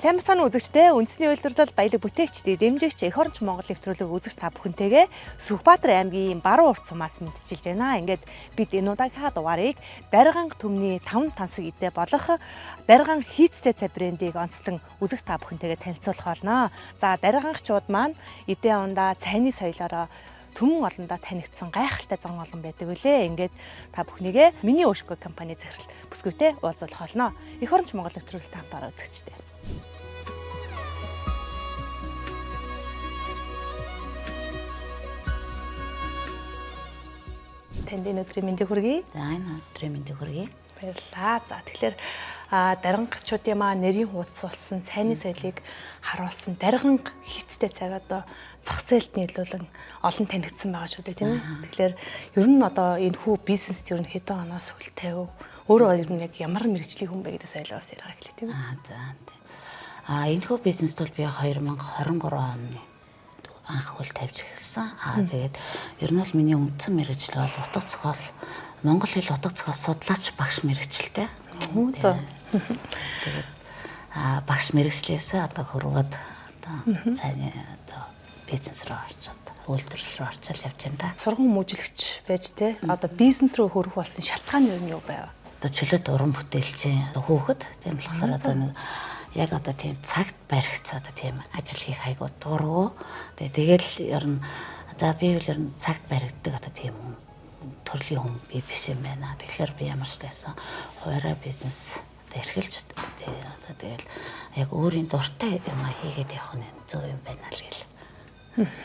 Сайн бацааны үзэгчдээ үндэсний үйлдвэрлэл баялаг бүтээгчдийн дэмжигч эх оронч Монгол нэвтрүүлэг үзэгч та бүхэнтэйгээ Сүхбаатар аймгийн Баруун урт сумаас мэдчилж байна. Ингээд бид энэ удаагийн дугаарыг Дарганг төмний 5 тансаг идэ болох Дарган хийцтэй цай брендийг онцлон үзэгч та бүхэнтэйгээ танилцуулах болно. За даргангчууд маань идэ ундаа цайны соёлоороо түмэн олондоо танигдсан гайхалтай зан олон байдаг үлээ. Ингээд та бүхнийгээ миний Өшгөө компани захирал бүсгүйтэй уулзуулах болно. Эх оронч Монгол нэвтрүүлэг таамтаараа үзэгчтэй. Танд энэ өдрийн мэндийг хүргэе. За энэ өдрийн мэндийг хүргэе. Баярлалаа. За тэгэхээр даргангчуудын маа нэрийн хуудас болсон цайны соёлыг харуулсан дарганг хийцтэй цайг одоо зах зээлд нийлүүлэн олон танигдсан байгаа шүү дээ, тийм ээ. Тэгэхээр ер нь одоо энэ хүү бизнест ер нь хэдэн оноос хөл тавив. Өөрөө ер нь яг ямар мэрэгжлийн хүн бэ гэдэг соёлоос ярих гэлээ, тийм ээ. За. Энэ хүү бизнест бол би 2023 оны анх хөл тавьж эхэлсэн. Тэгээд ер нь бол миний үндсэн мэргэжил бол утга зохиол, Монгол хэл утга зохиол судлаач багш мэргэжилтэй. Тэгээд багш мэргэжлээс одоо хөрвөөд одоо цайны одоо бизнес рүү орчод, үйлдвэрлэл рүү орчод явж байна да. Сургууль мөжлөгч байж те одоо бизнес рүү хөрөх болсон шалтгаан нь юу байв? Одоо чөлөөт уран бүтээлчийн хөөхд тийм болохоор одоо нэг яг одоо тийм цагт баригц одоо тийм ажил хийх айгуу дургу. Тэгэл ер нь за би ер нь цагт баригддаг одоо тийм төрлийн хүн би биш юм байна. Тэгэхээр би ямар ч байсан хуваараа бизнес одоо эрхэлж одоо тэгэл яг өөрийн дуртай юм хийгээд явах нь зөв юм байна л гэл.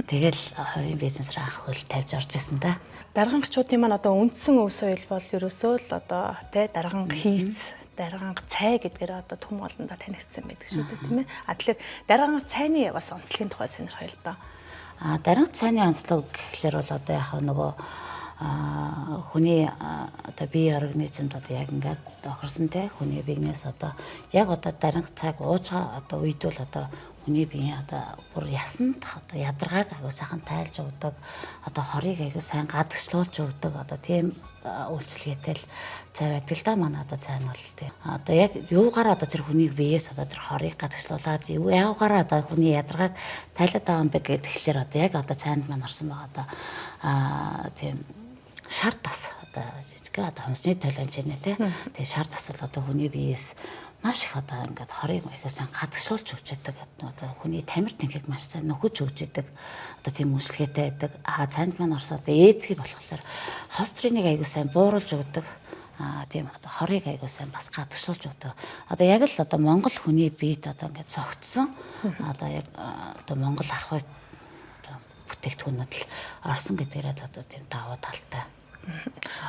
Тэгэл хувийн бизнесээр анх хөл тавьж орж исэн да. Даргангчуудын маань одоо үндсэн өв соёл бол ерөөсөө л одоо тэ дарганг хийц, дарганг цай гэдгээр одоо түм олондоо танигдсан байдаг шүү дээ, тийм ээ. Тэгэхээр дарганг цайны бас онцлогийн тухай сонирхъя л доо. Дарганг цайны онцлог гэхлээр бол одоо яг нөгөө хүний одоо бие организмд одоо яг ингээд тохирсон те хүний биенээс одоо яг одоо дарганг цайг ууж одоо үед бол одоо хүний бие одоо бүр ясанд одоо ядаргааг аягүй сайхан тайлж өгдөг, одоо хорийг аягүй сайн гадагшлуулж өгдөг одоо тийм үйлчлэгээтэй л цай байдаг л да. Манай одоо цай нь бол тийм одоо яг юугаар одоо тэр хүний биеэс одоо тэр хорийг гадагшлуулад яавгаараа одоо хүний ядаргааг тайлаад байгаа юм бэ гэхэлэр одоо яг одоо цайнд маань орсон байгаа одоо тийм шар тас одоо жижиг одоо хүнсний толончны те тэгээ шар тас бол одоо хүний биеэс маш их одоо ингээд хорыг ихээсэн гадагшуулж өгч яадаг одоо хүний тамир тэнхийг маш сайн нөхөж өгч яадаг одоо тийм үйлчлэгээтэй байдаг. Цайнд маань орсоод ээзгий болохоор хостриныг аягүй сайн бууруулж өгдөг. Тийм одоо хорыг аягүй сайн бас гадагшуулж өгдөг. Одоо яг л одоо Монгол хүний биед одоо ингээд цогцсон одоо яг одоо Монгол ах бүтээгдэхүүнүүд л орсон гэдгээрээ л одоо тийм давуу талтай.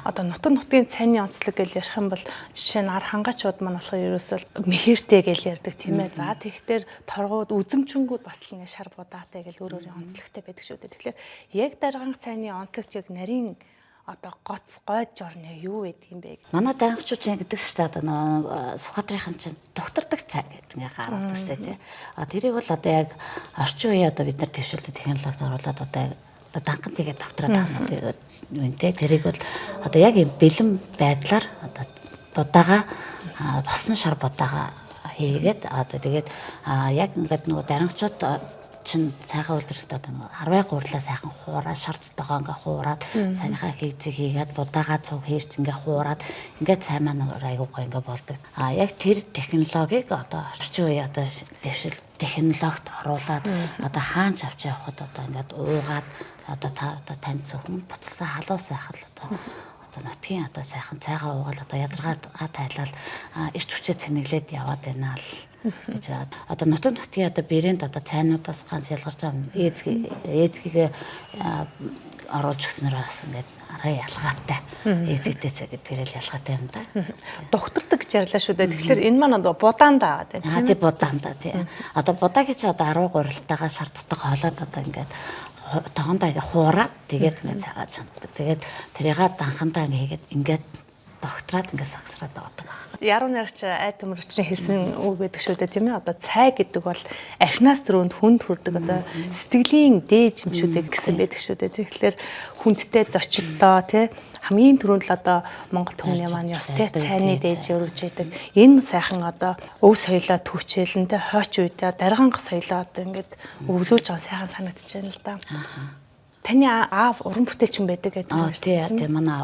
Одоо нутгийн цайны онцлог гэж ярих юм бол жишээ нь ар хангаачуд маань болохоор ерөөсөө мэхэртэй гэж ярьдаг тийм ээ. За тэгэхээр торгууд үзэмчэнгүүд бас л ингэ шар будаатай гэж өөр өөрийн онцлогтой байдаг шүү дээ. Тэгэхээр яг дарганг цайны онцлогч яг нарийн одоо гоц гойд жорны юу гэдэг юм бэ? Манай даргангчууд чинь гэдэг шүү дээ одоо Сүхбаатарын чинь доктордаг цай гэдэг ингээ гараад байна тий. Тэрийг бол одоо яг орчин үеийн одоо бид нар дэвшилтэд технологид оруулаад одоо данхан тэгээд доктораад авах тэгээд үнтэй тэрийг бол одоо яг юм бэлэн байдлаар одоо будаага босон шар будаага хийгээд одоо тэгээд яг ингээд нөгөө даргангчууд чин сайхан үйлдвэрлэлт одоо нэг 10 гурлаа сайхан хуураад шардтайгаа ингээ хуураад сайнхаа хийцэг хийгээд будаага цуг хэрч ингээ хуураад ингээ цай маань айгуу гоо ингээ болдог. Яг тэр технологиг одоо орчин үеийн одоо дэвшил технологид оруулаад одоо хаанч авч явахад одоо ингээд уугаад одоо та одоо тань зөвхөн буцалсан халуус байхад л одоо нутгийн одоо сайхан цайгаа уугаал одоо ядаргаа тайлал эрт хүчээ цэнэглээд яваад байна л гэж одоо нутгийн одоо брэнд одоо цайнуудаас ганц ялгарч байгаа ээзгийгээ оруулж өгснөөр бас ингээд арай ялгаатай ээзэгтэй цай гэдгээр л ялгаатай юм да. Доктордаг гэж ярьлаа шүү дээ. Тэгэхээр энэ маань будаанд аваад байна. Тийм будаанд тийм. Одоо будаа гэж одоо 10 гурилтайгаа шардтайгаа хоолоод одоо ингээд тогондоо ингээ хуураад тэгээд ингээ цагааж чаддаг. Тэгээд тэрийга данхандаа ингээд доктораад ингээ сагсраад байгаа. Яруу найрагч айд төмөрчний хэлсэн үг байдаг шүү дээ, тийм ээ. Одоо цай гэдэг бол архинаас төрөнд хүнд хүрдэг одоо сэтгэлийн дээж юм шүү дээ гэсэн байдаг шүү дээ. Тэгэхээр хүндтэй зочдтой тий хамгийн түрүүнд л одоо Монгол түмний маань ёс те цайны дээж өргөж яадаг. Энэ сайхан одоо өв соёлоо түүчээлэн те хойч үедээ дарганга соёлоо одоо ингээд өвлөөж байгаа сайхан санагдаж байна л да. Таны аав уран бүтээлч юм байдаг гэдэг юм байна. Тийм манай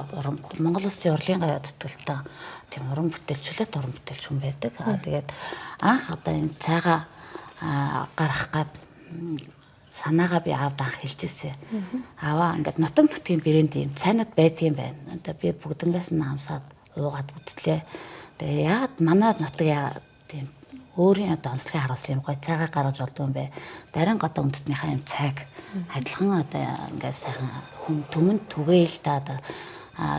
Монгол Улсын урлагийн гавь зүтгэлтэй тийм уран бүтээлчлээ уран бүтээлч хүн байдаг. Тэгээд анх одоо энэ цайгаа гарах гад санаагаа би аавд анх хэлжсэн. Аваа ингээд нутаг нутгийн брэнд юм цайнууд байдгийм байна. Одоо би бүгднгээс нь хамсаад уугаад үзтлээ. Тэгээ яагаад манай нутаг яа тийм өөрийн одоо онцлогийг харуулсан юм гоё цайгаа гаргаж болдгоо юм бэ. Дарин одоо үндэснийхээ юм цайг адилхан одоо ингээд сайхан хүн төмөнд түгээл та одоо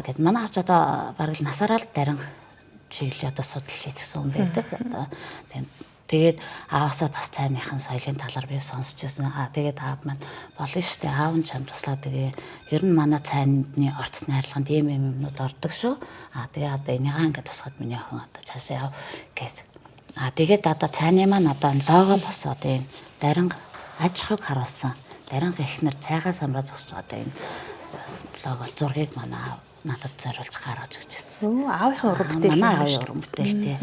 гэд манай авч одоо бараг л насаараа л дарин чиглэлээ одоо судал хийчихсэн юм байдаг. Одоо тийм тэгээд аавсаа бас цайныхан соёлын талаар би сонсч байсан. Тэгээд аав маань болно шүү дээ. Аав нь чамд туслаа тэгээ ер нь манай цайны орц найрлаганд ийм юмнууд ордог шүү. Тэгээ одоо энийгаа ингээд тусгаад миний охин одоо цаашаа яв гэд. Тэгээд одоо цайны маань одоо лого бос одоо энэ даринга аж ахуйг харуулсан. Даринга ихнэр цайгаа самраа зогсож одоо энэ лого зургийг манай аав надад зориулж гаргаж өгчээсэн. Аавынхаа уран бүтээл. Манай аавын уран бүтээлтэй.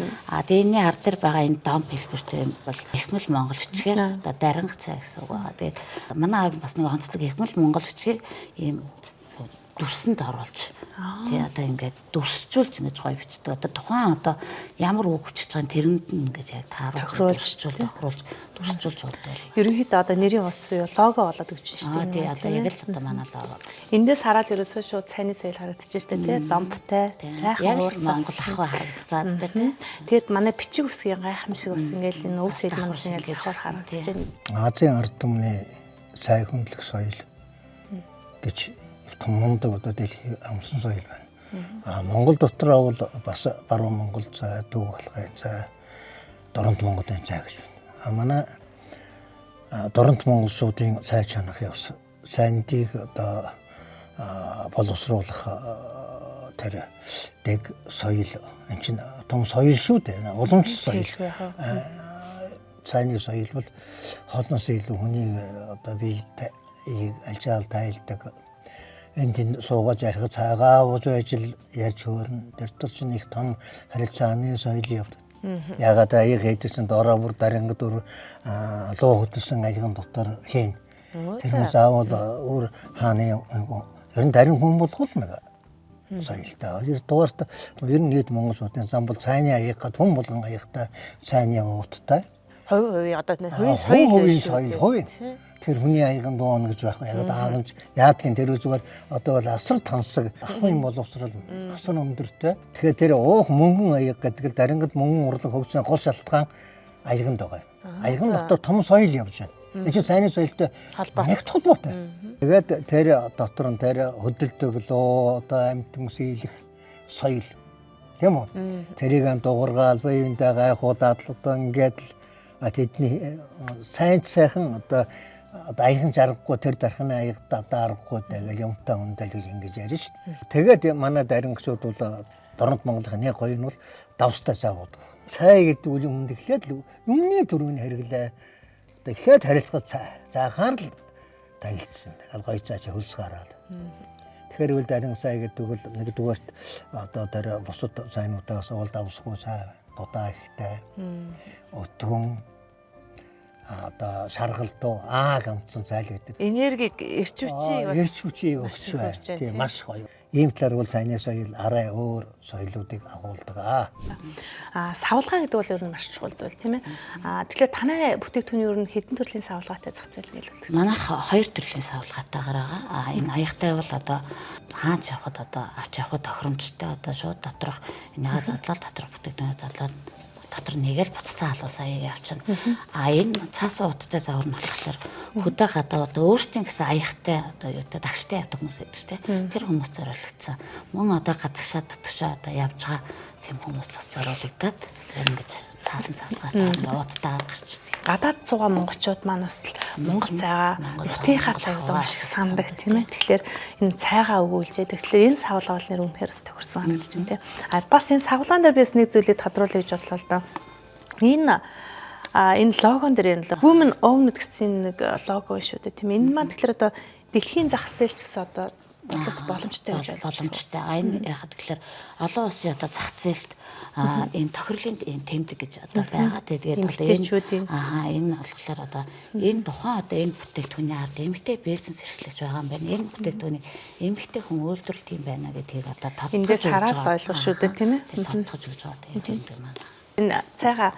Дээний ар дээр байгаа энэ дом хэлбэртэй бол Ихмэл Монгол хүчгээр одоо даринга цай гэсэн үг байгаа. Тэгээд манай аав бас нэг онцлог Ихмэл Монгол хүчгийг ийм дүрсэнд оруулж тий одоо ингээд дүрсжүүлж ингэж гоё бичдэг. Одоо тухайн одоо ямар үг хүчиж байгааг тэрэнд нь ингэж яг тааруулж тохируулж дүрсжүүлж болдог. Ерөнхийдөө одоо нэрийн ус буюу лого болоод өгч шүү дээ. Тий одоо яг л одоо манай лого. Эндээс хараад ерөөсөө шууд цайны соёл харагдчих шүү дээ тий ломбтой сайхан уурсан Монгол ахуй харагдцаад тий. Тэгэд манай бичиг үсгийн гайхамшиг бас ингээл энэ өв соёл мөн ингээл харагдаж байна. Азийн ард түмний цай хүндлэх соёл гэж том мундаг одоо дэлхий амсан соёл байна. Монгол дотор бол бас баруун Монгол цай, төв балгын цай, Дорнод Монголын цай гэж байна. Манай Дорнод монголчуудын цай чанах явс цайнтыг одоо боловсруулах тэр дэг соёл энэ чинь том соёл шүү дээ. Уламжлал соёл. Цайны соёл бол хоолноос илүү хүний одоо биетэй альжаал тайлдаг. Энд суугаад ярих цайгаа ууж ажил яаж хөөрн тэр төр чинь их том харилцааны соёл явдаг. Ягаад аяг хийдэг чинь доороо бүр даринга дүр луу хөдөлсөн аягын дотор хийн. Тэр заавал өөр хааны ер нь дарин хүн болгол нэг соёлтой. Хоёрдугаарт ер нь нийт монголчуудын зам бол цайны аяг гад хүн болгон аягтай цайны ууттай. Хувь одоо хувийн соёл. Тэр хүний аягын дуун гэж байхгүй. Яг даанч яадгийн тэр зүгээр одоо бол асар тансаг ахын боловсрал асар өндөртэй. Тэгэхээр тэр уух мөнгөн аяг гэдэг л дарингад мөнгөн урлаг хөгжсөн гол шалтгаан аяганд байгаа. Аягын дотор том соёл явж байна. Энэ цайны соёлтой нэг холбоотой. Тэгээд тэр дотор нь тэр хөдөлдөг лөө одоо амьтан сийлэх соёл. Тийм үү? Тэрийг дуургаал биеиндээ гайхуулаад одоо ингээд л тэдний сайхан одоо аяхан жаргагүй тэр дархны аягта даргагүй тэгэл юмтай хүндэл гэж ингэж ярина шүү дээ. Тэгээд манай дарингчууд бол Дорнод Монголын нэг гоё нь бол давстай цайгууд. Цай гэдэг үл юмд эхлээд юмны төрөний хэрэглээ. Эхлээд харилцах цай. Заахаар л танилцсан. Гоё цай хөлс гараад. Тэгэхээр үл дарин цай гэдэг бол нэгдүгээрт одоо тэр бусад цайнуудаас уул давсгүй цай дудаа ихтэй. Өтгөн одоо шаргалтуу гамцсан цай л гэдэг. Энергийг эрч хүчийг өгч байна. Тийм маш гоё. Ийм талаар бол цайны соёл арай өөр соёлуудыг агуулдаг. Савлгаа гэдэг бол ер нь маш чухал зүйл тийм ээ. Тэгэхээр танай бүтээгдэхүүн ер нь хэдэн төрлийн савлгаатай зах зээл нийлүүлдэг? Манайх хоёр төрлийн савлгаатайгаар байгаа. Энэ аягтай бол одоо хаач явахад одоо авч явах тохиромжтой одоо шууд доторх энийгээ задлал доторх бүтээгдэхүүнээ задлаад дотор нэгээл буцсан халуусаа явчихна. Энэ цаас ууттай завар нь болохоор хөдөө гадаа одоо өөрсдийн гэсэн аягтай одоо юутай дагштай явдаг хүмүүс байдаг шүү дээ. Тэр хүмүүс зориулагдсан. Мөн одоо гадагшаа дотгошоо одоо явж байгаа тийм хүмүүс бас зориулагдаад тэр ингэж цаасан цаалгаатай явуудтаа гарчдаг. Гадаад цугаа монголчууд манаас монгол цайгаа нутгийнхаа цайгаа маш их сандаг тийм ээ. Тэгэхээр энэ цайгаа өгүүлжээ. Тэгэхээр энэ савлгаа бол нэр үнэхээр тохирсон санагдаж байна тийм. Бас энэ савлгаан дээр би нэг зүйлийг тодруулъя гэж бодлоо л доо. Энэ логон дээр энэ Women Owned гэсэн нэг лого шүү дээ тийм. Энэ маань тэгэхээр одоо дэлхийн зах зээл гэсэн одоо бодлогот боломжтой гэж ойлгож байна. Боломжтой. Энэ яхад тэгэхээр олон улсын одоо зах зээлд энэ тохирлын тэмдэг гэж одоо байгаа. Тэгээд Эмэгтэйчүүдийн. энэ болохоор одоо энэ тухайн одоо энэ бүтээгдэхүүний ард эмэгтэй бизнес эрхлэгч байгаа юм байна. Энэ бүтээгдэхүүнийг эмэгтэй хүн үйлдвэрлэх юм байна гэдгийг одоо тодтогч. Эндээс хараад ойлгох шүү дээ, тийм ээ. Тодтогч гэж байгаа юм тэмдэг маань. Энэ цайга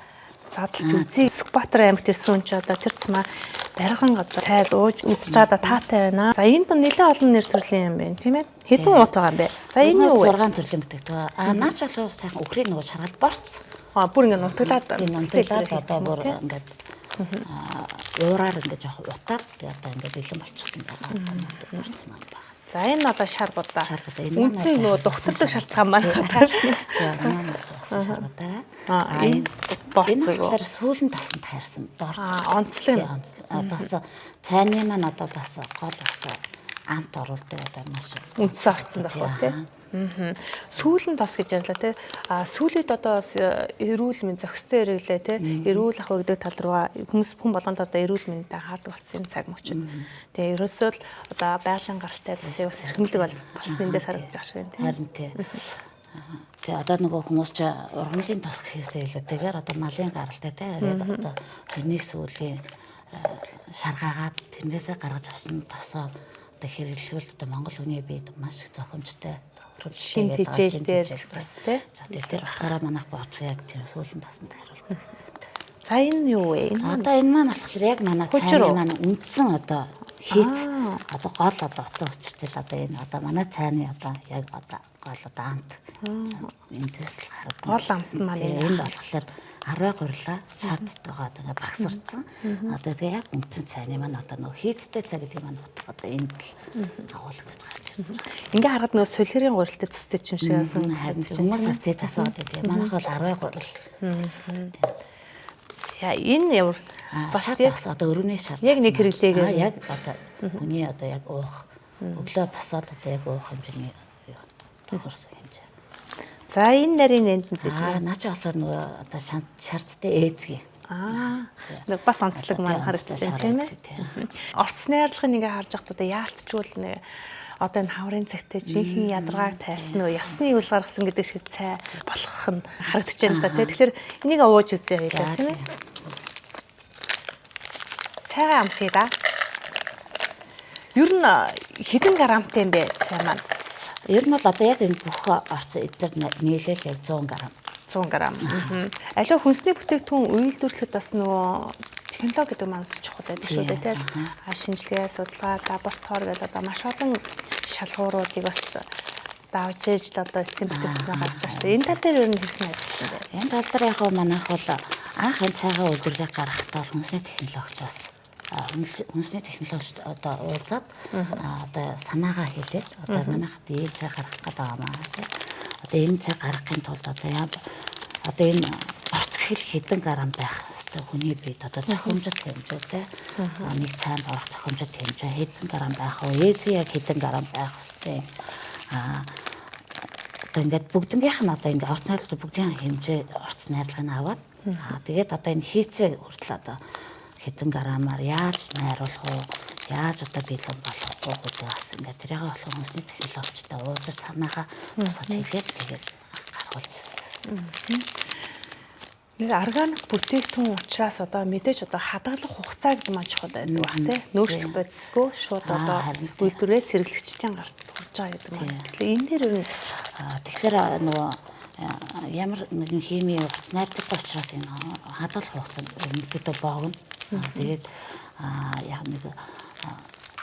задлж үзье. Сүхбаатар аймагт ирсэн хүн чи одоо тэр цумаа дарган одоо цайл ууж үзэж байгаа таатай байна. За энд нэлээд олон нэр төрлийн юм байна, тийм ээ. Хэдэн уут байгаа юм бэ? За энэ юу вэ? 6 төрлийн бүтээгдэхүүн. Наач бол сайхан өхрийн нөгөө шаргал борц. Бүр ингэ нутаглаад одоо бүр ингээд уураар ингээд жоох утаад одоо ингээд бэлэн болчихсон байгаа. Борц маань байна. За энэ одоо шар будаа. Энэ Үндсийг нөгөө духтардаг шалтгаан маань байна шүү. Энэ борцог. Энэ болохоор сүүлэн тасанд хайрсан борц. Онцлог. Бас цайны маань одоо бас гол бас амт оруулдаг одоо маш Үндсэн орцсон байх уу тий. Сүүлэн тас гэж ярьлаа тий. Сүүлээд одоо эрүүл мэнд зохистой хэрэглээ тий. Эрүүл ах гэдэг тал руугаа хүн болгонд одоо эрүүл мэндэд анхаардаг болсон цаг мөчид. Тэгээ ерөөсөө л одоо байгалийн гаралтай засыг бас эрхэмлэг болсон эндээс харагдаж байгаа шүү тий. Харин тий. Тэгээ одоо нөгөө хүмүүс ч ургамлын тос гэхээсээ илүүтэйгээр одоо малын гаралтай тий. Одоо тэрний сүүлийн шаргаагаад тэрнээсээ гаргаж авсан тосоо одоо хэрэглэвэл одоо Монгол хүний биед маш их зохимжтой шин тэжээл дээр бас тий. За тэр ахаараа манайх борц яг тэр сүүлэн тасанд харуулдаг. За энэ юу вэ? Одоо энэ маань болохоор яг манай цайны маань үндсэн одоо хийц одоо гол одоо утга учиртай одоо энэ одоо манай цайны одоо яг одоо гол одоо амт. Эндээс л харагдана. Гол амт маань энэ болохоор 10 гурилаа шаардтайгаа одоо ингээ багсарсан. Одоо тэгээ яг үндсэн цайны маань одоо нөгөө хийцтэй цай гэдэг маань одоо энд л агуулгадж байгаа юм. Ингээ харахад нөгөө солирын гурилтай төстэй юм шиг байсан. Харин хүмүүс тэгж асууад байдаг. Манайх бол 10 гурил. За энэ ямар бас яг одоо өрөөний шар. Яг нэг хэрэглээгээр яг одоо хүний одоо яг уух өглөө босоод одоо яг уух хэмжээний тохирсон хэмжээ. За энэ нарийн энд нь зэт. Наач болоод нөгөө одоо шаардтай ээзгийн. Нэг бас онцлог маань харагдаж байна тийм ээ. Орц найрлагын ингээ харж байхад одоо яалтчгүй нэг одоо энэ хаврын цагтаа жинхэнэ ядаргааг тайсан нөө ясны үл гаргасан гэдэг шиг цай болох нь харагдаж байна л да тийм. Тэгэхээр энийг ууж үзье хэлээ тийм ээ. Цайгаа амтъя да. Ер нь хэдэн грамтай юм бэ цай маань? Ер нь бол одоо яг энэ бүх орц эдгээр нийлээл яг 100 г. 100 г. Аливаа хүнсний бүтээгдэхүүн үйлдвэрлэхэд бас нөгөө технологи гэдэг маань үзэж чухал байдаг шүү дээ тийм. Шинжилгээ, судалгаа, лаборатори гэдэг одоо маш олон шалгууруудыг бас давж ээж одоо эцсийн бүтээгдэхүүнээ гаргаж байгаа шүү дээ. Энэ тал дээр ер нь хэрхэн ажилласан бэ? Энэ тал дээр яг манайх бол анх энэ цайгаа үйлдвэрлэх гаргахдаа хүнсний технологичоос хүнсний технологич одоо уулзаад одоо санаагаа хэлээд одоо манайхад ийм цай гаргах гэдэг байгаа маа тийм. Одоо энэ цай гаргахын тулд одоо энэ борц гэх хэдэн грамм байх ёстой хүний биед одоо зохимжит хэмжээ тийм. Нэг цайнд орох зохимжит хэмжээ хэдэн грамм байх вэ? Ээзгийн яг хэдэн грамм байх ёстой. Одоо ингээд бүгднгийнх нь одоо ингээд орц найрлагын бүгдийн хэмжээ орц найрлагыг аваад тэгээд одоо энэ хийцээ хүртэл одоо хэдэн граммаар яаж найруулах вэ? Яаж одоо бэлэн болох вэ гэдэг бас ингээд тэрийг болох хүнсний технологичтой уулзаж санаагаа тусгаж хэлээд тэгээд гаргуулж ирсэн. Нэг органик бүтээгдэхүүн учраас одоо мэдээж одоо хадгалах хугацаа гэдэг маань чухал байдаг бах тий. Нөөцлөх бодисгүй шууд одоо үйлдвэрээс хэрэглэгчдийн гарт хүрч байгаа гэдэг маань. Тэгэхээр энэ дээр ер нь тэгэхээр нөгөө ямар нэгэн хими утас найрдаг учраас энэ хадгалах хугацаанд ерөнхийдөө богино. Тэгээд яг нэг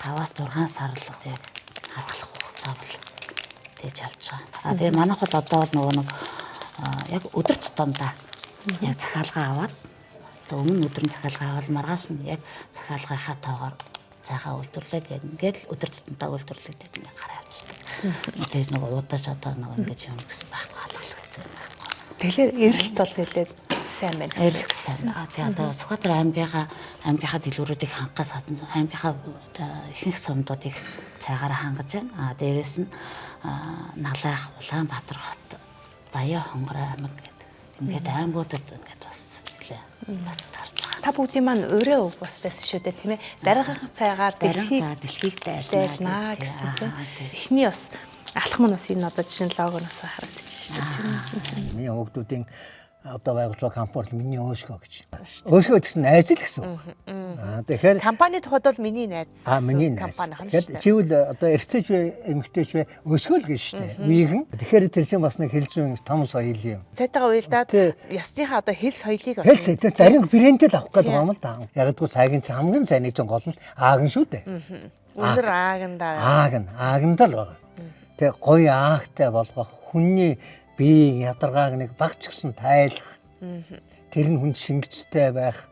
5-6 сар л яг хадгалах хугацаа бол тэгж авч байгаа. Тэгээ манайх бол одоо нөгөө нэг яг өдөр тутамдаа яг захиалга аваад одоо өмнө өдрийн захиалга аваад маргааш нь яг захиалгынхаа тоогоор цайгаа үйлдвэрлээд яг ингээд л өдөр тутамдаа үйлдвэрлээд ингээд гараа авчихдаг. Тэгээд нөгөө удаж одоо нөгөө ингэж юм гэсэн байхгүй хадгалагдсан байхгүй. Тэгэхээр эрэлт бол нэлээд сайн байна. Эрэлт сайн. Тэгээ одоо Сүхбаатар аймгийнхаа дэлгүүрүүдийг хангахаас гадна аймгийнхаа ихэнх сумдуудыг цайгаараа хангаж байна. Дээрээс нь Налайх, Улаанбаатар хот, Баян Хонгор аймаг ингээд аймагуудад ингээд бас нэлээ бас тарж байгаа. та бүгдийн маань өөрөө үг бас байсан шүү дээ тийм ээ. Дараагийн цагаар дэлхийг дайлнаа гэсэн тийм. Эхний бас алхам нь бас энэ одоо жишээ нь логоноос харагдчихж шүү дээ. Миний хүүхдүүдийн одоо байгуулж байгаа компани миний өөшгөө гэж. Өөшгөө гэсэн найз л гэсэн. Тэгэхээр компани тухайд бол миний найз. Миний найз. Компани хань. Тэгэхээр чивэл одоо эртэж вэ, эмэгтэйч вэ өөшгөө л гэж штэ. Үеигэн. Тэгэхээр тэр чинь бас нэг хэлзүүн том соёл юм. Цайтайгаа уялдаад ясныхаа одоо хэл соёлыг хэл соёл зарим брэндэл авах гэдэг юм л да. Ягдгүй цагийн хамгийн цайны зэн гол нь аагийн шүү дээ. Өнөр аагандаа. Аагандаа л байгаа. Тэгээ гоё аагтай болгох хүний биеийн ядаргааг нэг багч гсэн тайлах. Тэр нь хүнд шингэцтэй байх.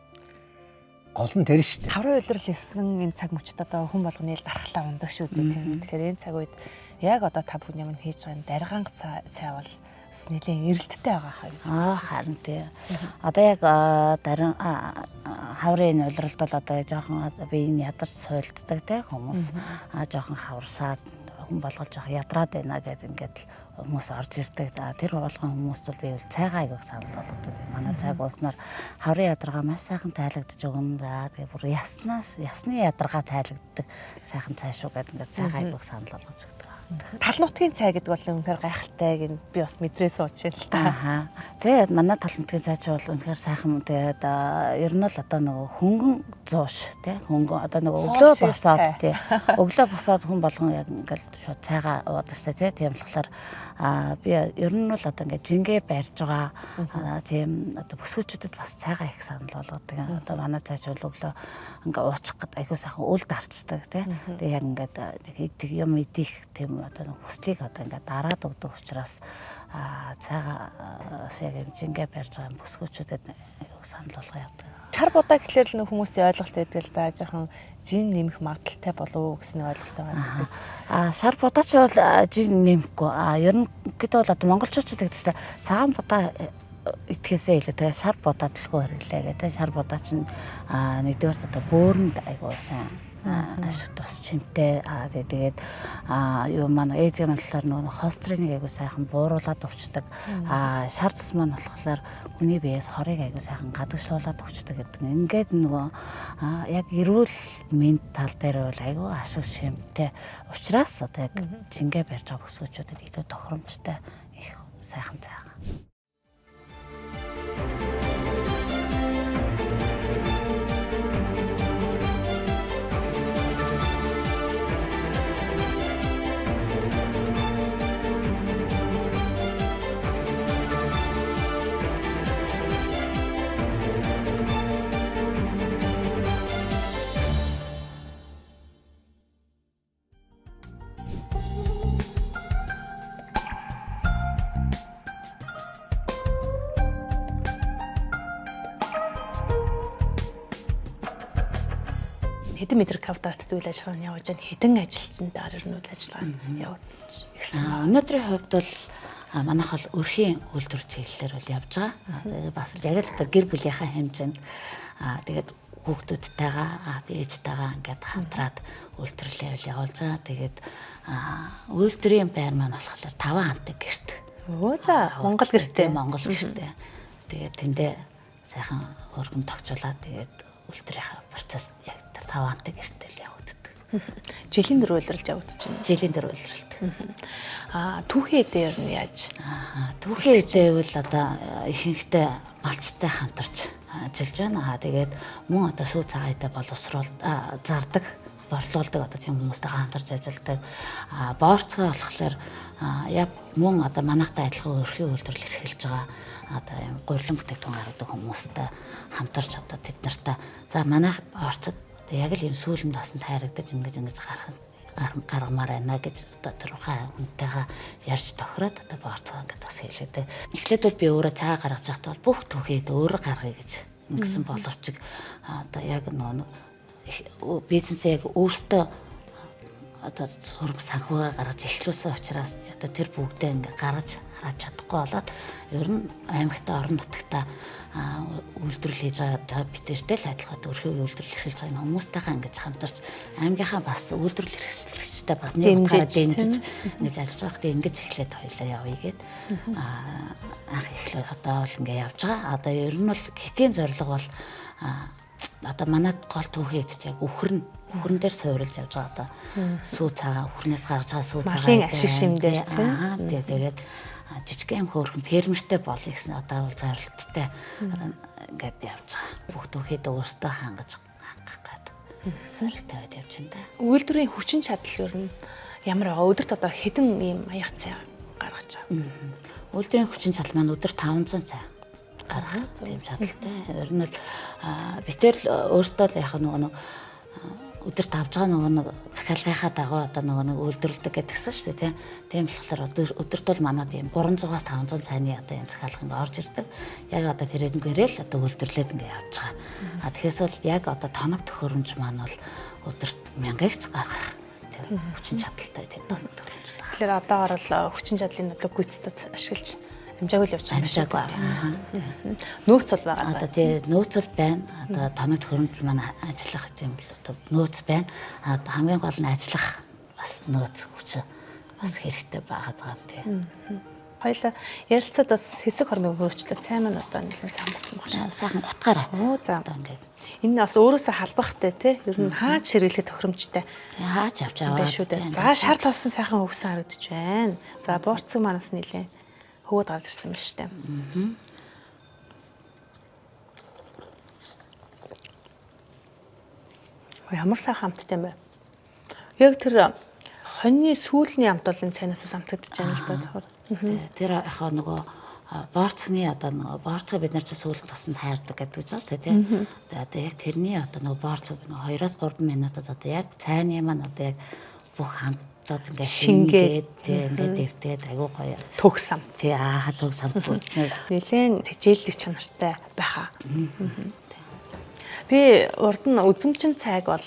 Гол нь тэр шүү дээ. Таврын улирал хийсэн энэ цаг мөчид одоо хүн болгоны дархлаа ундаг шүү дээ тийм. Тэгэхээр энэ цаг үед яг одоо та бүхэн юм хийж байгаа дарганг цай бол бас нэлээд эрэлттэй байгаа хаа гэж. Харин тий. Одоо яг дарин хаврын улиралд бол одоо жоохон биеийн ядарч суйлддаг те хүмүүс жоохон хаврсаад хүн болгож жоохон ядраад байна гэдэг ингээд хүмүүс орж ирдэг. Тэр болгон хүмүүст бол би цайгаа аяг санал болгодог. Манай цайг ууснаар хаврын ядаргаа маш сайхан тайлагдж өгнө. Тэгээ бүр ясны ядаргаа тайлагддаг сайхан цай шүү гэдэг ингээд цайгаа аяг санал болгож өгдөг. Тал нутгийн цай гэдэг бол үнэхээр гайхалтай гин би бас мэдрээ сууж байна л та. Тэгээд манай тал нутгийн цай ч бол үнэхээр сайхан. Тэгээд ер нь л одоо нөгөө хөнгөн зууш тий хөнгөн одоо нөгөө өглөө босоод тий өглөө босоод хүн болгон яг ингээд шууд цайгаа уудаг штэ тий тийм болохоор би ер нь л одоо ингээд жингээ барьж байгаа тийм одоо бүсгүүчүүдэд бас цайгаа их санал болгодог. Одоо манай цайч бол өглөө ингээд уучих гээд айгуу сайхан үл дарчдаг тий. Тэгээ яг ингээд идэг юм идэх тийм одоо хүслийг одоо ингээд дараад өгдөг учраас цайгаас яг жингээ барьж байгаа бүсгүүчүүдэд айгуу санал болгоо явдаг. Чар будаа гэхлээр л хүмүүсийн ойлголт байдаг л да жоохон жин нэмэх магадaltaй болов уу гэсэн ойлголт байгаа. Шар будаач бол жин нэмэхгүй. Ер нь гэдэг бол одоо монголчууд гэдэг чинь цагаан будаа итгэхээсээ илүү тэгээ шар будаа төлхөө хэрэглээ гэдэг. Шар будаа чинь нэгдүгээр одоо бөөрөнд айгуу сайн ашиг тус чимтэй тэгээд юу манай ээжийн талаар нөгөө холестериныг айгуу сайхан бууруулад өгчдөг. Шар цус маань болохоор хүний биеэс хорыг айгуу сайхан гадагшлуулад өгчдөг гэдэг. Ингээд нөгөө яг эрүүл мэнд тал дээр бол айгуу ашиг шимтэй. Учираас одоо яг жингээ барьж байгаа бүсгүүчүүдэд илүү тохиромжтой их сайхан цай. Хэдэн метр квадратт үйл ажиллагааны явж байна. Хэдэн ажилчнаар ер нь үйл ажиллагаа явуулж ирсэн. Өнөөдрийн хувьд бол манайх бол өрхийн үйлдвэр чиглэлээр бол явж байгаа. Бас яг л гэр бүлийнхаа хэмжээнд тэгээд хүүхдүүдтэйгээ ээжтэйгээ ингээд хамтраад үйлдвэрлэл явуулж байгаа. Тэгээд үйлдвэрийн байр маань болохоор 5 хамтыг гэрт. Монгол гэртээ. Монгол гэртээ. Тэгээд тэндээ сайхан өргөн тогтжуулаад тэгээд үйлдвэрийн процесс яг 5 хамтыг гэртэл явагддаг. Жилийн дөрөв үйлрэлж явагдаж байна. Жилийн дөрөв үйлрэлт. Түүхий дээр нь яаж? Түүхий дээр бол одоо ихэнхдээ малчтай хамтарч ажиллаж байна. Тэгээд мөн одоо сүү цагаатай боловсруулалт зардаг, борлуулдаг одоо тийм хүмүүстэй хамтарч ажилладаг. Боорцгой болохоор яг мөн одоо манайхтай адилхан өрхийн үйлдвэрлэл эрхэлж байгаа одоо юм гурилан бүтээгдэхүүн гаргадаг хүмүүстэй хамтарч одоо тэд нартай за манайх боорцог яг л юм сүүлэнд бас тайрагдаж ингэж гаргамаар байна гэж одоо тэрхүү хүнтэйгээ ярьж тохироод одоо боорцгоо ингээд бас хэлээдэг. Эхлээд бол би өөрөө цаа гаргаж байхдаа бол бүх түүхийд өөрөө гаргая гэж ингэсэн боловч одоо яг нөгөө бизнесээ яг өөртөө одоо зураг санхугаа гаргаж эхлүүлсэн учраас одоо тэр бүгдээ ингээд гаргаж хараад чадахгүй болоод ер нь аймагтаа орон нутагтаа үйлдвэрлэл хийж байгаа битэртэй л адилхан өрхийн үйлдвэрлэл эрхэлж байгаа хүмүүстэйгээ ингэж хамтарч аймгийнхаа бас үйлдвэрлэл эрхлэгчтэй бас нэг дэмжиж ингэж ажиллаж байхдаа ингэж эхлээд хоёлаа явъя гэд анх эхлээд одоо л ингэ явж байгаа. Одоо ер нь бол хэтийн зорилго бол одоо манад гол түүхий гэж яг үхрэн дээр суурилж явж байгаа одоо сүү цагаа үхрнээс гаргаж байгаа сүү цагаа малын ашиг шимдэр тэгээд жижигхэн хөөрхөн фермертэй болъё гэсэн одоо бол зорилттой ингээд явж байгаа. Бүх түүхийд өөртөө хангах гээд зорилттой байд явж байна да. Үйлдвэрийн хүчин чадал ер нь ямар байгаа? Өдөрт одоо хэдэн ийм маяг цай гаргаж байгаа? Үйлдвэрийн хүчин чадал маань өдөрт 500 цай гаргах тийм чадaltaй. Ер нь л битэр өөртөө л яг нэг өдөрт авж байгаа нэг захиалгынхаа дагуу одоо нэг үйлдвэрлэдэг гэдгсэн шүү дээ тийм болохоор өдөрт бол манад ийм 300-аас 500 цайны одоо ийм захиалга ингээ орж ирдэг. Яг одоо тэрэгээрээ л одоо үйлдвэрлээд ингээ явж байгаа. Тэгэхээс бол яг одоо тоног төхөөрөмж маань бол өдөрт 1000-ыг гаргах тийм хүчин чадалтай тийм тоног төхөөрөмж. Тэгэхээр одоогор л хүчин чадлын бодлого гүйцэтгэж ашиглаж амжаагүй л явж байгаа юм шиг. Нөөц бол байгаа. Одоо тий нөөц бол байна. Одоо тоног төхөөрөмж маань ажиллах тийм л одоо нөөц байна. Хамгийн гол нь ажиллах бас нөөц хүч бас хэрэгтэй байгаад байгаа юм тий. Хоёлаа ярилцаад бас хэсэг хормыг хөрвчлээ. Цай маань одоо нэлээд сайн болсон баг шээ. Сайхан гутгаараа. За одоо ингээд энэ бас өөрөөсөө халбахтай тий. Ер нь хаач ширгэлээ тохиромжтой. Яаж авч аваад байна шүү дээ. За шар тоосон сайхан өгсөн харагдаж байна. За буурцэг манаас нэлээ хөвөд гарч ирсэн байна шүү дээ. Ямар сайхан амттай юм бэ? Яг тэр хоньны сүүлний амт бол энэ цайнаас амтагдаж байна л да. Тэр яг нөгөө борцны одоо нөгөө борцоо бид нар ч сүүлд тасанд хайрдаг гэдэг ч тийм. Одоо яг тэрний одоо нөгөө борцоо 2-3 минутад одоо яг цайны маань одоо яг бүх хамтдад ингээд шингээд ингээд дэвтээд айгуу гоё Төгс ам. тий төгс ам Нилээн тэжээлдэг чанартай байхаа. Би урд нь үзэмчин цайг бол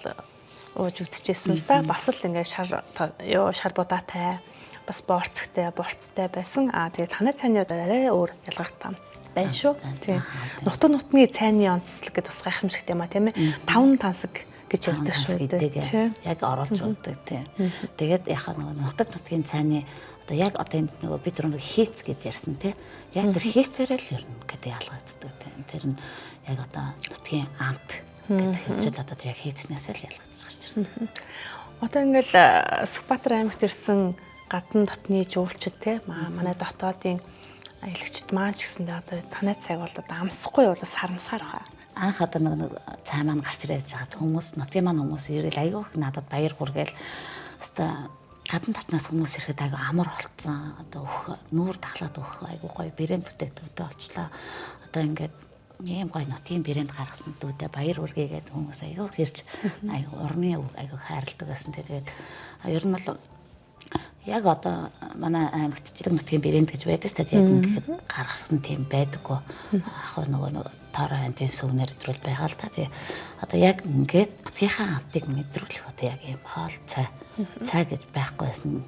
ууж үзчихсэн л да. Бас л ингээд шар будаатай, бас борцтой байсан. Тэгээд танай цайны удаа арай өөр ялгаатай юм байна шүү. Тийм. Нутны цайны онцлог гэдэг бас гайхамшигтай юм а тийм ээ. 5 тансаг гэж ярьдаг шүү дээ. Яг оруулж өгдөг тийм. Тэгээд яхаа нөгөө нутгийн цайны одоо яг одоо энэ нөгөө бид нэг хийц гэд ярьсан тийм. Яг тэр хийцээрээ л ер нь гэдэг ялгагддаг тийм. Тэр нь яг одоо нутгийн амт гэдэг хэмжээд одоо тэр яг хийцнээс л ялгагдаж гарч ирдэг. Одоо ингээл Сүхбаатар аймагт ирсэн гадна дотны жуулчид те манай дотоодын аялагчд маань ч гэсэндээ одоо танай цайг бол одоо амсахгүй бол харамсаар хаа. Анх одоо нэг цай маань гарч ирээд байгаа хүмүүс нутгийн маань хүмүүс ирэл айгүй их надад баяр хүргээл хэвээ гадна татнаас хүмүүс ирэхэд айгүй амар болцсон. Одоо нүүр дахлаад өгөх айгүй гоё брэнд бүтээгдэхүүнтэй болчлаа. Одоо ингээд ийм гоё нутгийн брэнд гаргасан дүүдээ баяр хүргээгээд хүмүүс айгүй хэрж айгүй урны айгүй хайрладаг гэсэн. Тэгээд ер нь бол яг одоо манай аймагт нутгийн брэнд гэж байдаг шүү дээ. Яг ингээд гаргасан тийм байдаггүй. Яг нөгөө тоороо хантын сүвнэр өдрөл байгаа л та. Тэгээ одоо яг ингээд нутгийнхаа амтыг мэдрүүлэх одоо яг ийм хоол цай гэж байхгүй байсан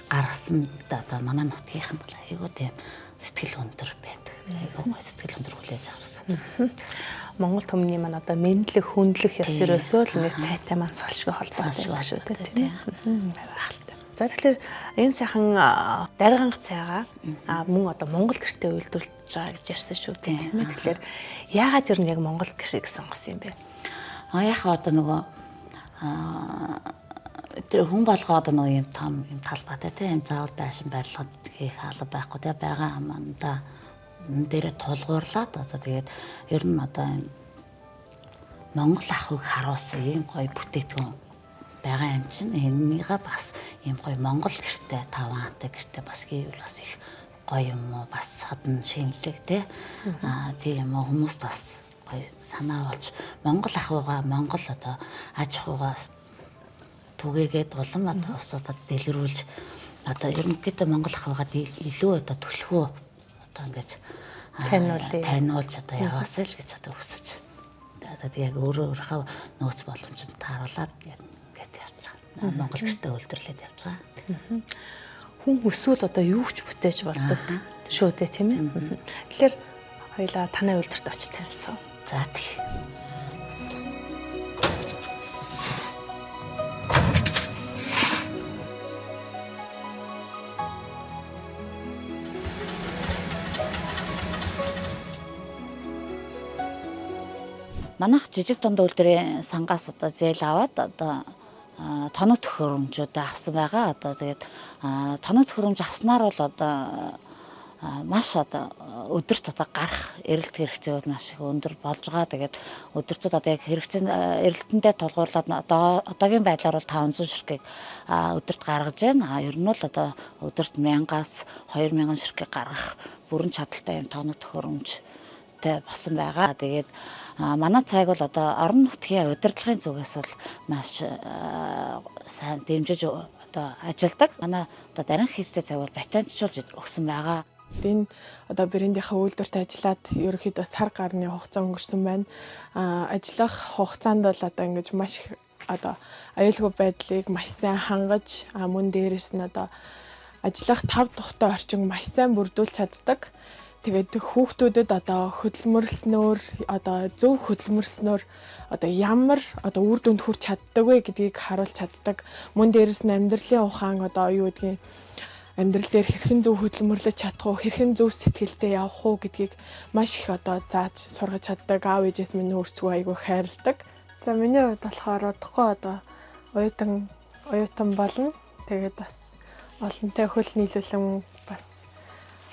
гаргасан одоо манай нутгийнхан бол айгүй тийм сэтгэл өндөр байдаг. Айгүй гоё сэтгэл өндөр хүлээж авсан. Монгол төмний маань одоо мэдлэг хүндлэх ёс ерөөсөө л нэг цайтай маань салшгүй холбоотой шүү дээ тийм. За тэгэхээр энэ сайхан дарганх цайгаа мөн одоо Монгол гэртээ үйлдвэрлэж байгаа гэж ярьсан шүү дээ тийм ээ. Тэгэхээр яагаад ер нь яг Монгол гэрээ гэсэн сонгосон юм бэ? Яхаа одоо нөгөө тэр хүн болгоо одоо нөгөө юм том юм талбайтай тийм заавал байшин барилгад хийх алба байхгүй тийм байгаа аманда энэ дээрээ тулгуурлаад одоо тэгээд ер нь одоо Монгол ахыг харуулсан ийм гоё бүтээгдэхүүн байгаа юм чинь энийгээ бас ийм гоё Монгол гэртээ 5 хантай гэртээ бас хийвэл бас их гоё юм уу бас содон шинэлэг тийм юм уу хүмүүс бас гоё санаа болж Монгол ахуйгаа Монгол одоо аж ахуйгаас түгээгээд улам одоо улсуудад дэлгэрүүлж одоо ерөнхийдөө Монгол ахуйгаад илүү одоо төлхөө одоо ингэж таниулж одоо яваасаа л гэж одоо хүсэж. Одоо яг өөрийнхөө нөөц боломжид тааруулаад яг Монгол гэртээ үйлдвэрлээд явж байгаа. Хүн өсвөл одоо юу ч бүтээж болдог шүү дээ тийм ээ. Тэгэхээр хоёлаа танай үйлдвэрт очиж танилцсан. За тий. Манайх жижиг дунд үйлдвэрийн сангаас одоо зээл аваад одоо тоног төхөөрөмжүүд авсан байгаа. Одоо тэгээд тоног төхөөрөмж авснаар бол одоо маш одоо өдөрт одоо гарах эрэлт хэрэгцээ маш их өндөр болж байгаа. Тэгээд өдөртөд одоо яг хэрэгцээ эрэлтэндээ тулгуурлаад одоогийн байдлаар бол 500 ширхгийг өдөрт гаргаж байна. Ер нь бол одоо өдөрт 1000-аас 2000 ширхгийг гаргах бүрэн чадaltaй юм тоног төхөөрөмжтэй болсон байгаа. Тэгээд манай цайг бол одоо орон нутгийн удирдлагын зүгээс бол маш сайн дэмжиж одоо ажилладаг. Манай одоо дарин хийстэй цайг бол батентжуулж өгсөн байгаа. Энэ одоо брэндийнхаа үйлдвэрт ажиллаад ерөнхийдөө сар гарны хугацаа өнгөрсөн байна. Ажиллах хугацаанд бол одоо ингэж маш их одоо аюулгүй байдлыг маш сайн хангаж мөн дээрээс нь одоо ажиллах 5 тухтай орчин маш сайн бүрдүүлж чаддаг. Тэгээд хүүхдүүдэд одоо хөдөлмөрлснөөр одоо зөв хөдөлмөрснөөр одоо ямар одоо үр дүнд хүрч чаддаг вэ гэдгийг харуулж чаддаг. Мөн дээрээс нь амьдралын ухаан одоо юу гэдгийг амьдрал дээр хэрхэн зөв хөдөлмөрлөж чадах уу, хэрхэн зөв сэтгэлдээ явах уу гэдгийг маш их одоо зааж сургаж чаддаг. Аав ээжээс минь өөрсгөө айгүй хайрладаг. За миний хувьд болохоор удахгүй одоо оюутан болно. Тэгээд бас олонтой хөл нийлүүлэн бас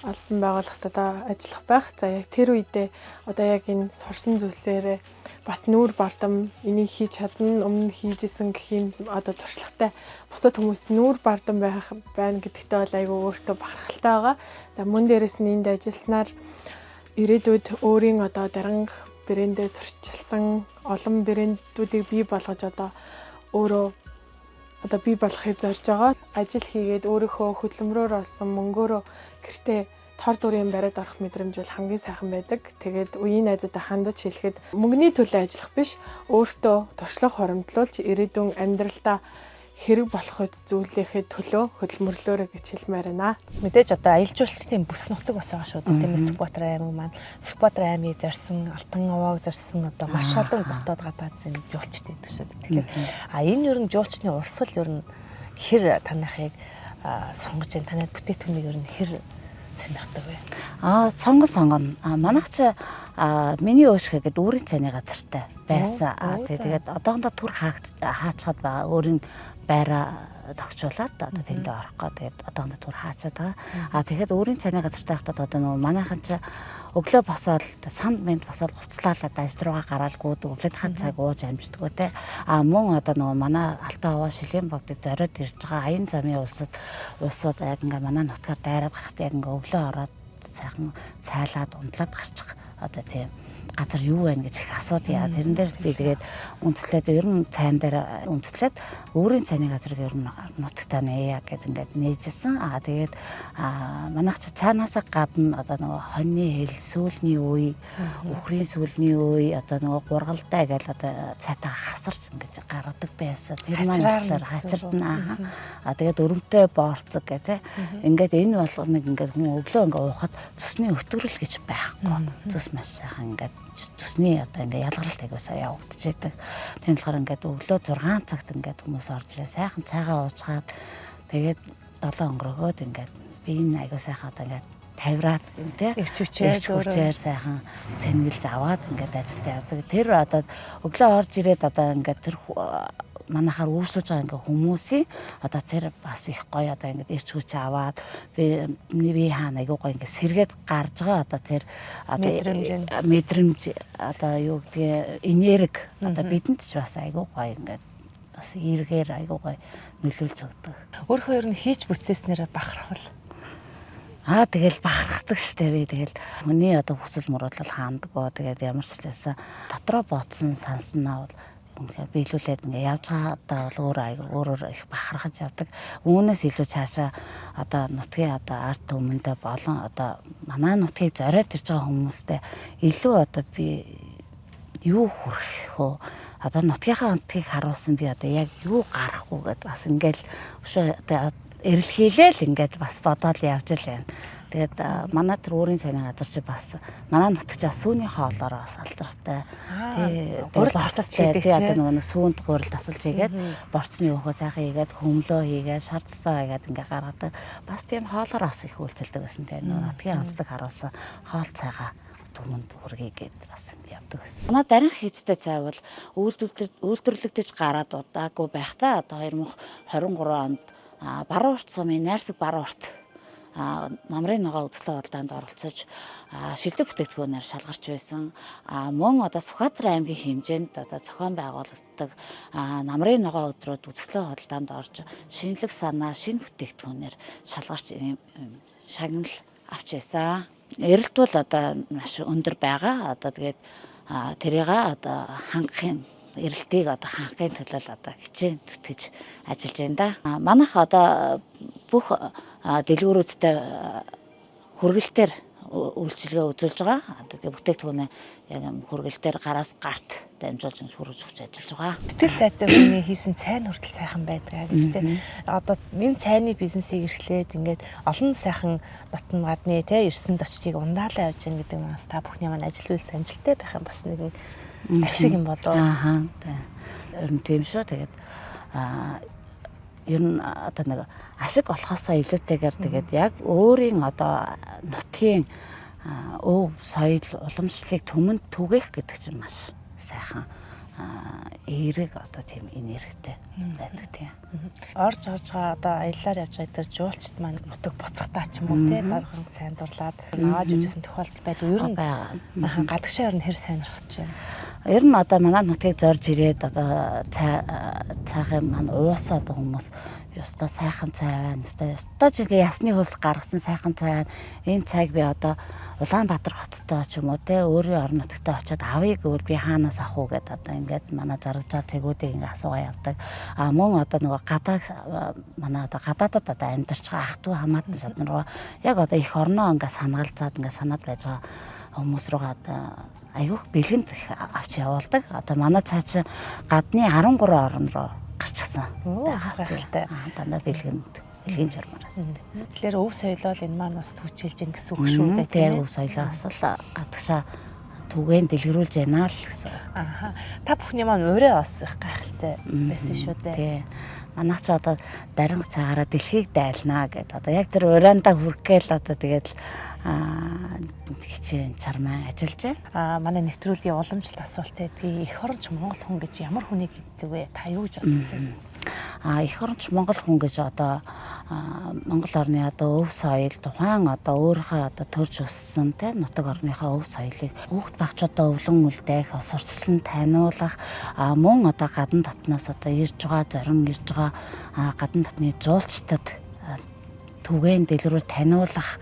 албан байгууллагт одоо ажиллах байх. За яг тэр үедээ одоо яг энэ сурсан зүйлсээрээ бас нүүр бардам энийг хийж чадна, өмнө хийжсэн гэх юм одоо туршлагатай бусад хүмүүст нүүр бардам байна гэдэгтээ бол айгүй өөртөө бахархалтай байгаа. За мөн дээрээс нь энд ажилласнаар ирээдүйд өөрийн одоо даранх брэндээ сурчилсан олон брэндүүдийг бий болгож одоо өөрөө одоо бий болохыг зорж байгаа. Ажил хийгээд өөрийнхөө хөдөлмөрөөр олсон мөнгөөрөө гэртээ тор дурын бариад орох мэдрэмж бол хамгийн сайхан байдаг. Тэгээд үеийн найзуудаа хандаж хэлэхэд мөнгөний төлөө ажиллах биш, өөртөө туршлага хоримтлуулж ирээдүйн амьдралдаа хэрэг болох зүйлийнхээ төлөө хөдөлмөрлөөрэй гэж хэлмээр байна. Мэдээж одоо аялал жуулчлалын бүс нутаг бас байгаа шүү дээ. Тиймээс Сүхбаатар аймаг маань Сүхбаатар аймгийг зорьсон, Алтан овоог зорьсон одоо маш олон дотоод гадаад зэм жуулчд байдаг шүү дээ. Тэгэхээр энэ ер нь жуулчны урсгал ер нь хэр танахыг сонгож байна. Танад бүтээтгүнийг ер нь хэр сонирхдаг вэ? Сонгоно. Манайх ч миний өөшгөө гэдэг өөрийн цайны газартай байсан. Тэгээд одоохондоо түр хаачаад байгаа өөрийн байраа тогтчуулаад одоо тэндээ орох гээд тэгээд одоохондоо түр хаачаад байгаа. Тэгэхээр өөрийн цайны газартай хахтад одоо нөгөө манайхан ч өглөө босоод санд мэнд босоод хувцлаалаад ажил руугаа гараал гүйдэг өглөөнийхөө цаг ууж амждаг те. Мөн одоо нөгөө манай Алтан овоо шилийн богдыг зориод ирж байгаа аян замын улсууд яг ингээ манай нутгаар дайраад гарахт яг ингээ өглөө ороод сайхан цайлаад унтлаад гарчих одоо тийм газар юу байна гэж их асуудаг. Тэрэн дээр би тэгээд үндэслээд ер нь цайн дээр үндэслээд өөрийн цайны газрыг ер нь нутагтаа нээя гэдэг ингээд нээжсэн. Тэгээд манайх ч цаанаасаа гадна одоо нөгөө хоньны хэл сүүлний үе, үхрийн сүүлний үе одоо нөгөө гургалтай гэж одоо цайтаа хасарч ингэж гаргадаг байсан. Тэр маань хачирдана. Тэгээд өрөмтэй боорцог гэх ингээд энэ болгоныг ингээд хүн өглөө ингээд уухад цусны өтгөрөл гэж байхгүй. Цус маш сайхан ингээд төсний одоо ингээ ялгаралт агуулсаа явагдчихэйдэг. Тийм болохоор ингээд өглөө 6 цагт ингээд хүмүүс орж ирээ сайхан цайгаа уучгаад тэгээд 7 өнгөрөөгөөд ингээд би энэ агуу сайхан одоо ингээд тавираад тий ирч хүчээр сайхан цэнгэлж аваад ингээд ажилдаа явдаг. Тэр одоо өглөө орж ирээд одоо ингээд тэр манайхаар үйлчлүүлж байгаа ингээ хүмүүсийн одоо тэр бас их гоё одоо ингээ ирч хүч аваад би хаана айгуу гоё ингээ сэргээд гарж байгаа одоо тэр мэдрэмж одоо юу гэдгийг энерги одоо бидэнд ч бас айгуу гоё ингээ бас эргээр айгуу гоё нөлөөлж өгдөг. Өөрөө ер нь хийж бүтээснээр бахархвал тэгэл бахархдаг штэ би тэгэл хүний одоо хүсэл мөрөөдөл хаандгаа тэгээд ямар ч хэлсэн дотроо бодсон санснаа бол биелүүлээд ингээ явж байгаадаа бол өөрөөр их бахархаж явдаг. Үүнээс илүү цаашаа одоо нутгийн одоо ард түмэндээ болон одоо манай нутгийг зориод ирж байгаа хүмүүстэй илүү одоо би юу хүрэх вэ? Одоо нутгийнхаа онцгийг харуулсан би одоо яг юу гарах уу гэдээ бас ингээл одоо эрэлхийлээл ингээд бас бодоод явж л байна. Тэгээд манай тэр өөрийн цайны газар чи бас манай нутагчаа сүүний хоолоороо бас алдартай. Гурил тасалж хийдэг тий. Одоо нөгөө сүүнд гурил тасалж хийгээд борцны өөхөө сайхан хийгээд хөмлөө хийгээд шар цасаа хийгээд ингээ гаргадаг. Бас тийм хоолоор бас их үйлчилдэг гэсэн тий. Нутгийн онцлог харуулсан хоол цайгаа түмэнд хүргэе гэд бас явдаг байсан. Манай дарин хийцтэй цай бол үйлдвэрлэгдэж гараад удаагүй байхдаа одоо 2023 онд баруун урт сумын найрсаг баруун урт намрын ногоо үзлээ худалдаанд оролцож шилдэг бүтээгдэхүүнээр шалгарч байсан. Мөн одоо Сүхбаатар аймгийн хэмжээнд одоо зохион байгуулагддаг намрын ногоо өдрүүд үзлээ худалдаанд орж шинэлэг санаа, шинэ бүтээгдэхүүнээр шалгарч шагнал авч байсан. Эрэлт бол одоо маш өндөр байгаа. Одоо тэгээд тэрийг одоо хангахын эрэлтийг одоо хангахын төлөө одоо хичээн зүтгэж ажиллаж байна да. Манайх одоо бүх дэлгүүрүүдтэй хүргэлтээр үйлчилгээ үзүүлж байгаа. Одоо бүтээгдэхүүнээ яг хүргэлтээр гараас гарт дамжуулж хүргэж өгч ажиллаж байгаа. Сэтгэл сайтай хүний хийсэн сайн хүртэл сайхан байдаг гэж тийм. Одоо энэ цайны бизнесийг эрхлээд ингээд олон сайхан дотн гадны те ирсэн зочдыг ундаалаа явж байгаа гэдэг нь бас та бүхний маань ажил үйл амжилттай байх юм бас нэгэн ашиг юм болоо. Ааха. Ер нь тийм шүү. Тэгээд ер нь одоо нэг ашиг болохоосоо илүүтэйгээр тэгээд яг өөрийн одоо нутгийн өв соёл уламжлалыг түмэнд түгээх гэдэг чинь маш сайхан эерэг одоо тийм энергитэй байдаг тийм. Орж байгаа одоо аяллаар явж байгаа дээр жуулчд маань нутаг буцахтаа ч юм уу те дархан сайн дурлаад навааж үжсэн тохиолдол байдаг. Ер нь байгаа. Гадагшаа ер нь хэр сонирхож байна. Ер нь одоо манай нутгийг зорж ирээд одоо цайхын маань уусаа одоо хүмүүс ёстой сайхан цай байна. Ёстой жиг ясны хөлс гаргасан сайхан цай байна. Энэ цайг би одоо Улаанбаатар хоттой ч юм уу те өөрийн орон нутагтаа очиод авъя гэвэл би хаанаас авах уу гэдэг одоо ингээд манай зарж байгаа цэгүүдийг ингээд асуугаа явдаг. Мөн одоо нөгөө гадаа манай одоо гадаадад одоо амьдарч байгаа ах トゥ хамаатан сад нар яг одоо их орноо ингээд санагалзаад ингээд санаад байж байгаа хүмүүс руугаа одоо аюух бэлгэнд авч явуулдаг. Одоо манай цаа чи гадны 13 орн руу гарчихсан. Гайхалтай. Дандаа бэлгэнд журмаараас. Тэгэхээр өв соёлоо энэ маань бас түвчилж ийн гэсэн үг шүү дээ. Тийм өв соёлоос л гадагшаа түгээн дэлгэрүүлж байна л гэсэн. Ааха. Та бүхний маань өөрөө бас их гайхалтай байсан шүү дээ. Тийм. Манайх ч одоо даринг цагаараа дэлхийг дайлнаа гэдэг. Одоо яг тэр ураандаа хүрхгээл одоо тэгээд хичээн чармаа ажиллаж байна. Манай нэвтрүүлгийн уламжлалт асуулт гэдгийг эх оронч Монгол хүн гэж ямар хүнийг гэдэг вэ? Та юу гэж бодож байна? Эх оронч Монгол хүн гэж одоо Монгол орны одоо өв соёл тухайн одоо өөрийнхөө одоо төрж өссөн те нутаг орныхоо өв соёлыг хүүхд багчуудаа өвлөн үлдээх, сурталчлан таниулах, мөн одоо гадна дотноос одоо ирж байгаа зорин ирж байгаа гадна дотны жуулчдад түгээн дэлгэрүүл таниулах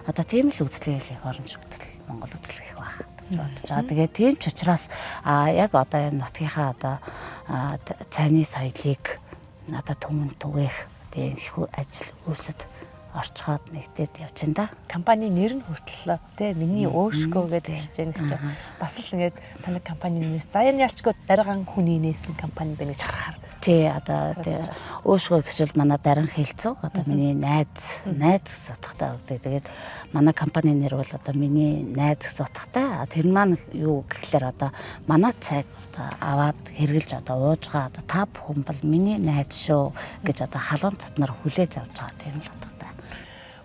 одоо тийм л үзлэгээл эх оронч үзэл Монгол үзэл гэх баг бодож байгаа. Тэгээд тийм ч учраас яг одоо энэ нутгийнхаа одоо цайны соёлыг одоо түмэнд түгээх тийм их ажил үйлсэд орчхоод нэгдээд явж байна да. Компани нэр нь хүртэл те миний өөшгөө гэдэг хэлж байгаа нэг чинь бас л ингээд таны компани нэрээс за энэ ялчгүй дарган хүний нээсэн компани байна гэж харахаар. Тий одоо өөшгөө гэхэл манай дарин хэлцүү одоо миний найз гэсэн утгатай өгдөг. Тэгээд манай компани нэр бол одоо миний найз гэсэн утгатай. Тэр маань юу гэхлээр одоо манай цайг одоо аваад хэрглэж одоо ууж байгаа одоо та бүхэн бол миний найз шүү гэж одоо халуун татнаар хүлээж авч байгаа тийм л утгатай.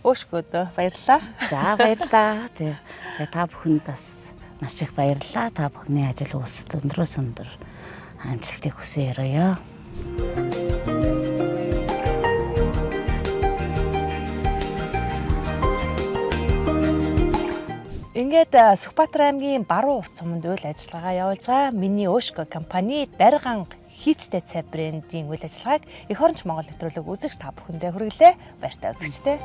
Өөшгөөд баярлалаа. За баярлалаа. Тэгээ та бүхэнд бас маш их баярлалаа. Та бүхний ажил үйлс өндрөөс өндөр амжилтыг хүсье өрөөё. Ингээд Сүхбаатар аймгийн баруун урт суманд үйл ажиллагаа явуулж байгаа миний өөшгөө компани дарган хийцтэй цай брендийн үйл ажиллагааг эх оронч Монгол нэвтрүүлэг үзэгч та бүхэндээ хүргэлээ. Баяртай үзэгчтэй.